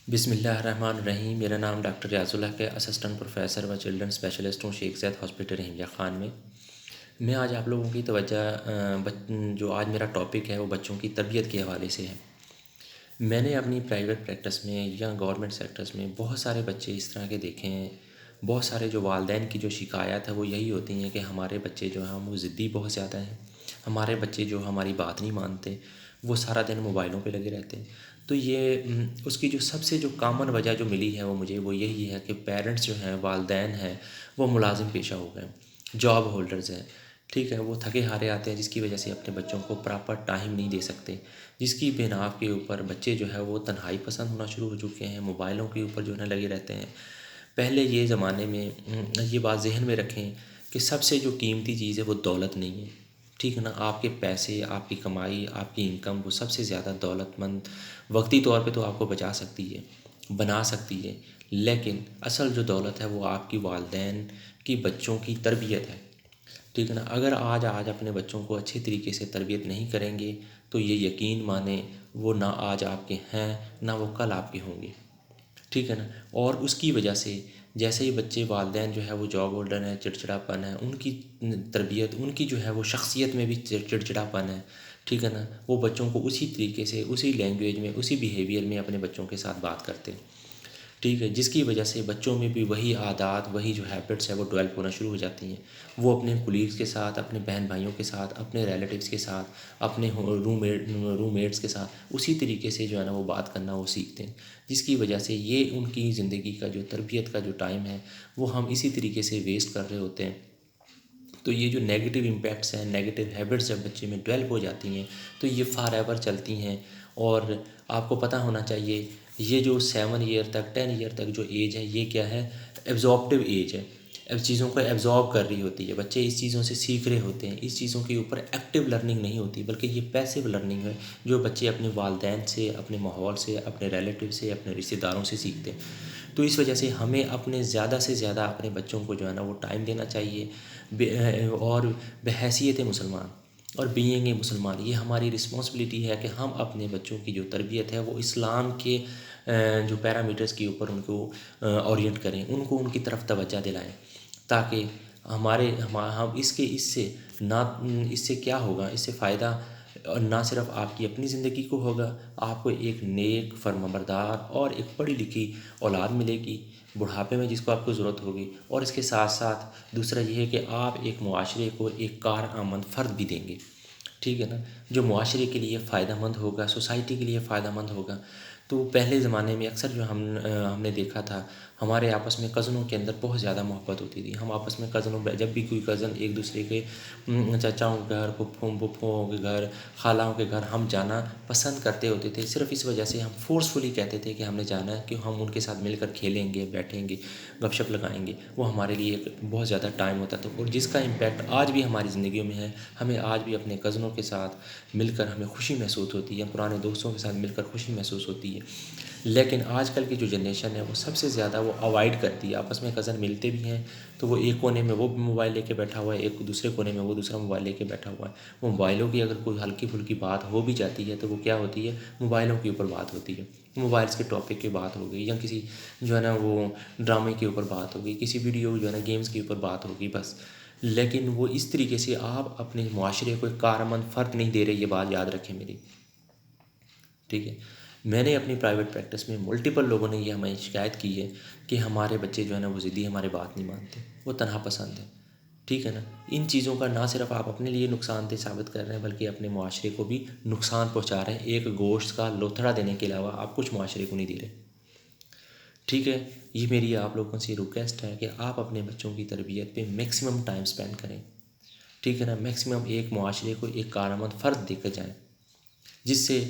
بسم اللہ الرحمن الرحیم۔ میرا نام ڈاکٹر ریاض اللہ کے اسسٹنٹ پروفیسر و چلڈرن اسپیشلسٹ ہوں شیخ زید ہاسپٹل رحیمیہ خان میں۔ میں آج آپ لوگوں کی جو آج میرا ٹاپک ہے وہ بچوں کی تربیت کے حوالے سے ہے۔ میں نے اپنی پرائیویٹ پریکٹس میں یا گورنمنٹ سیکٹرز میں بہت سارے بچے اس طرح کے دیکھے ہیں۔ بہت سارے جو والدین کی جو شکایت ہے وہ یہی ہوتی ہیں کہ ہمارے بچے جو ہیں وہ ضدی بہت زیادہ ہیں، ہمارے بچے جو ہماری بات نہیں مانتے، وہ سارا دن موبائلوں پہ لگے رہتے ہیں۔ تو یہ اس کی جو سب سے جو کامن وجہ جو ملی ہے وہ یہی ہے کہ پیرنٹس جو ہیں، والدین ہیں، وہ ملازم پیشہ ہو گئے ہیں، جاب ہولڈرز ہیں، ٹھیک ہے۔ وہ تھکے ہارے آتے ہیں، جس کی وجہ سے اپنے بچوں کو پراپر ٹائم نہیں دے سکتے، جس کی بنا کے اوپر بچے جو ہے وہ تنہائی پسند ہونا شروع ہو چکے ہیں، موبائلوں کے اوپر جو ہے لگے رہتے ہیں۔ پہلے یہ زمانے میں یہ بات ذہن میں رکھیں کہ سب سے جو قیمتی چیز ہے وہ دولت نہیں ہے، ٹھیک ہے نا۔ آپ کے پیسے، آپ کی کمائی، آپ کی انکم، وہ سب سے زیادہ دولت مند وقتی طور پہ تو آپ کو بچا سکتی ہے، بنا سکتی ہے، لیکن اصل جو دولت ہے وہ آپ کی والدین کی بچوں کی تربیت ہے، ٹھیک ہے نا۔ اگر آج اپنے بچوں کو اچھے طریقے سے تربیت نہیں کریں گے تو یہ یقین مانیں وہ نہ آج آپ کے ہیں نہ وہ کل آپ کے ہوں گے، ٹھیک ہے نا۔ اور اس کی وجہ سے جیسے ہی بچے، والدین جو ہے وہ جاب ہولڈر ہیں، چڑچڑاپن ہے ان کی تربیت، ان کی جو ہے وہ شخصیت میں بھی چڑچڑاپن ہے، ٹھیک ہے نا۔ وہ بچوں کو اسی طریقے سے، اسی لینگویج میں، اسی بیہیویئر میں اپنے بچوں کے ساتھ بات کرتے ہیں، ٹھیک ہے، جس کی وجہ سے بچوں میں بھی وہی عادات، وہی جو ہیبٹس ہے وہ ڈیولپ ہونا شروع ہو جاتی ہیں۔ وہ اپنے کولیگز کے ساتھ، اپنے بہن بھائیوں کے ساتھ، اپنے ریلیٹیوز کے ساتھ، اپنے روم میٹس کے ساتھ اسی طریقے سے جو ہے نا وہ بات کرنا وہ سیکھتے ہیں، جس کی وجہ سے یہ ان کی زندگی کا جو تربیت کا جو ٹائم ہے وہ ہم اسی طریقے سے ویسٹ کر رہے ہوتے ہیں۔ تو یہ جو نیگیٹو امپیکٹس ہیں، نیگیٹو ہیبٹس جب بچے میں ڈیولپ ہو جاتی ہیں تو یہ فار ایور چلتی ہیں۔ اور آپ کو پتہ ہونا چاہیے یہ جو 7 ایئر تک، 10 ایئر تک جو ایج ہے یہ کیا ہے؟ ایبزاربٹیو ایج ہے، چیزوں کو ایبزارب کر رہی ہوتی ہے، بچے اس چیزوں سے سیکھ رہے ہوتے ہیں، اس چیزوں کے اوپر ایکٹیو لرننگ نہیں ہوتی بلکہ یہ پیسیو لرننگ ہے جو بچے اپنے والدین سے، اپنے ماحول سے، اپنے ریلیٹیو سے، اپنے رشتہ داروں سے سیکھتے ہیں۔ تو اس وجہ سے ہمیں اپنے زیادہ سے زیادہ اپنے بچوں کو جو ہے نا وہ ٹائم دینا چاہیے، اور بحیثیت مسلمان اور بینگ اے مسلمان یہ ہماری رسپانسبلٹی ہے کہ ہم اپنے بچوں کی جو تربیت ہے وہ اسلام کے جو پیرامیٹرز کے اوپر ان کو اورینٹ کریں، ان کو ان کی طرف توجہ دلائیں، تاکہ ہم اس سے کیا ہوگا، اس سے فائدہ نہ صرف آپ کی اپنی زندگی کو ہوگا، آپ کو ایک نیک، فرمانبردار اور ایک پڑھی لکھی اولاد ملے گی بڑھاپے میں جس کو آپ کو ضرورت ہوگی، اور اس کے ساتھ ساتھ دوسرا یہ ہے کہ آپ ایک معاشرے کو ایک کارآمد فرد بھی دیں گے، ٹھیک ہے نا، جو معاشرے کے لیے فائدہ مند ہوگا، سوسائٹی کے لیے فائدہ مند ہوگا۔ تو پہلے زمانے میں اکثر جو ہم نے دیکھا تھا، ہمارے آپس میں کزنوں کے اندر بہت زیادہ محبت ہوتی تھی۔ ہم آپس میں جب بھی کوئی کزن ایک دوسرے کے چچاؤں کے گھر، پھپھوؤں کے گھر، خالاؤں کے گھر ہم جانا پسند کرتے ہوتے تھے، صرف اس وجہ سے ہم فورسفلی کہتے تھے کہ ہم نے جانا ہے کہ ہم ان کے ساتھ مل کر کھیلیں گے، بیٹھیں گے، گپ شپ لگائیں گے۔ وہ ہمارے لیے ایک بہت زیادہ ٹائم ہوتا تھا، اور جس کا امپیکٹ آج بھی ہماری زندگیوں میں ہے۔ ہمیں آج بھی اپنے کزنوں کے ساتھ مل کر ہمیں خوشی محسوس ہوتی ہے، پرانے دوستوں کے ساتھ مل کر خوشی محسوس ہوتی ہے۔ لیکن آج کل کی جو جنریشن ہے وہ سب سے زیادہ وہ اوائڈ کرتی ہے، آپس میں کزن ملتے بھی ہیں تو وہ ایک کونے میں وہ موبائل لے کے بیٹھا ہوا ہے، ایک دوسرے کونے میں وہ دوسرا موبائل لے کے بیٹھا ہوا ہے۔ وہ موبائلوں کی اگر کوئی ہلکی پھلکی بات ہو بھی جاتی ہے تو وہ کیا ہوتی ہے؟ موبائلوں کے اوپر بات ہوتی ہے، موبائلس کے ٹاپک کی بات ہو گئی، یا کسی جو ہے نا وہ ڈرامے کے اوپر بات ہو گئی، کسی ویڈیو جو ہے نا گیمز کے اوپر بات ہوگی بس۔ لیکن وہ اس طریقے سے آپ اپنے معاشرے کو ایک کارآمد فرد نہیں دے رہے، یہ بات یاد رکھیں میری، ٹھیک ہے۔ میں نے اپنی پرائیویٹ پریکٹس میں ملٹیپل لوگوں نے یہ ہمیں شکایت کی ہے کہ ہمارے بچے جو ہے نا وہ ضدی، ہمارے بات نہیں مانتے، وہ تنہا پسند ہے، ٹھیک ہے نا۔ ان چیزوں کا نہ صرف آپ اپنے لیے نقصان دہ ثابت کر رہے ہیں بلکہ اپنے معاشرے کو بھی نقصان پہنچا رہے ہیں۔ ایک گوشت کا لوتھڑا دینے کے علاوہ آپ کچھ معاشرے کو نہیں دے رہے، ٹھیک ہے۔ یہ میری آپ لوگوں سے ریکویسٹ ہے کہ آپ اپنے بچوں کی تربیت پہ میکسیمم ٹائم سپینڈ کریں، ٹھیک ہے نا۔ میکسیمم ایک معاشرے کو ایک کارآمد فرد دے کر جائیں، جس سے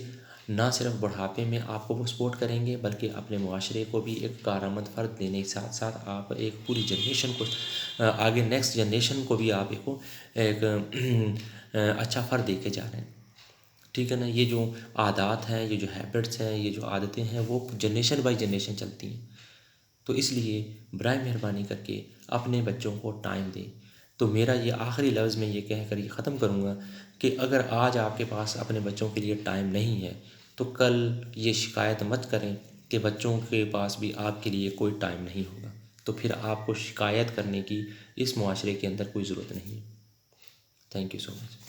نہ صرف بڑھاپے میں آپ کو وہ سپورٹ کریں گے بلکہ اپنے معاشرے کو بھی ایک کارآمد فرد دینے کے ساتھ ساتھ آپ ایک پوری جنریشن کو آگے نیکسٹ جنریشن کو بھی آپ ایک اچھا فرد دے کے جا رہے ہیں، ٹھیک ہے نا۔ یہ جو عادات ہیں، یہ جو ہیبٹس ہیں، یہ جو عادتیں ہیں وہ جنریشن بائی جنریشن چلتی ہیں۔ تو اس لیے برائے مہربانی کر کے اپنے بچوں کو ٹائم دیں۔ تو میرا یہ آخری لفظ میں یہ کہہ کر یہ ختم کروں گا کہ اگر آج آپ کے پاس اپنے بچوں کے لیے ٹائم نہیں ہے تو کل یہ شکایت مت کریں کہ بچوں کے پاس بھی آپ کے لیے کوئی ٹائم نہیں ہوگا، تو پھر آپ کو شکایت کرنے کی اس معاشرے کے اندر کوئی ضرورت نہیں ہے۔ Thank you so much.